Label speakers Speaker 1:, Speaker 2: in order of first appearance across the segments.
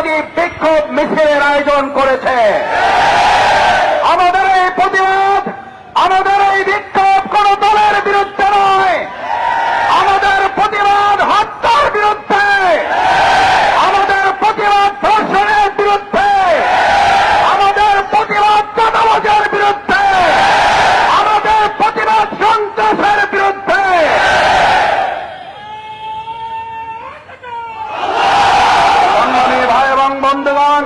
Speaker 1: প্রতিবাদী বিক্ষোভ মিছিলের আয়োজন করেছে। আমাদের এই প্রতিবাদ, আমাদের এই বিক্ষোভ কোন দলের বিরুদ্ধে নয়। আমাদের প্রতিবাদ হত্যার বিরুদ্ধে, আমাদের প্রতিবাদ ধর্ষণের বিরুদ্ধে, আমাদের প্রতিবাদ চাঁদাবাজের বিরুদ্ধে, আমাদের প্রতিবাদ সন্ত্রাসের বিরুদ্ধে। সংগ্রামী ভাই এবং বন্ধুগণ,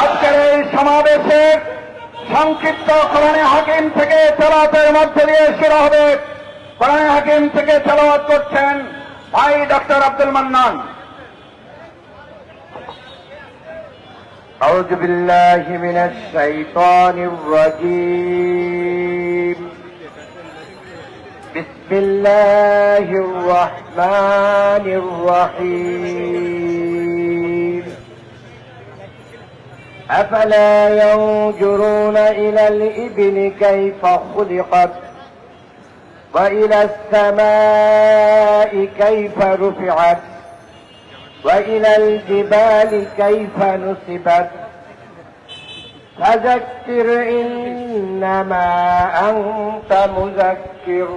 Speaker 1: আজকের এই সমাবেশের সংক্ষিপ্ত কোরআনে হাকিম থেকে তেলাওয়াতের মধ্যে দিয়ে শুরু হবে। কোরআনে হাকিম থেকে তেলাওয়াত করছেন ভাই ডক্টর আব্দুল মান্নান।
Speaker 2: أعوذ بالله من الشيطان الرجيم. بسم الله الرحمن الرحيم. أفلا ينظرون إلى الإبل كيف خلقت وإلى السماء كيف رفعت وإلى الجبال كيف نصبت فذكر إنما أنت مذكر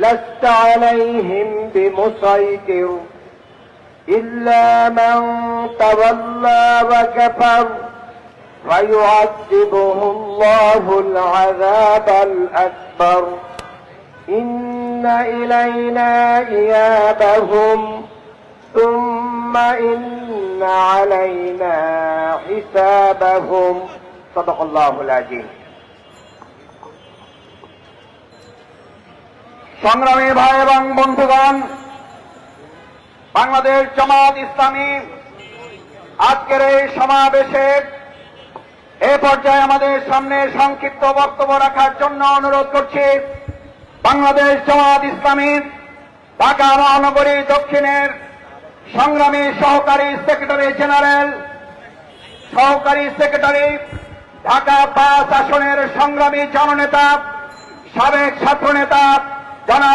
Speaker 2: لست عليهم بمسيطر إلا من تولى وكفر فيعذبه الله العذاب الأكبر إن إلينا إيابهم ثم إن علينا حسابهم صدق الله العظيم.
Speaker 1: সংগ্রামী ভাই এবং বন্ধুগণ, বাংলাদেশ জামাত ইসলামী আজকের এই সমাবেশে এ পর্যায়ে আমাদের সামনে সংক্ষিপ্ত বক্তব্য রাখার জন্য অনুরোধ করছি বাংলাদেশ জামাত ইসলামী ঢাকা মহানগরী দক্ষিণের সংগ্রামী সহকারী সেক্রেটারি জেনারেল, সহকারী সেক্রেটারি, ঢাকা 5 আসনের সংগ্রামী জননেতা, সাবেক ছাত্রনেতা জনাব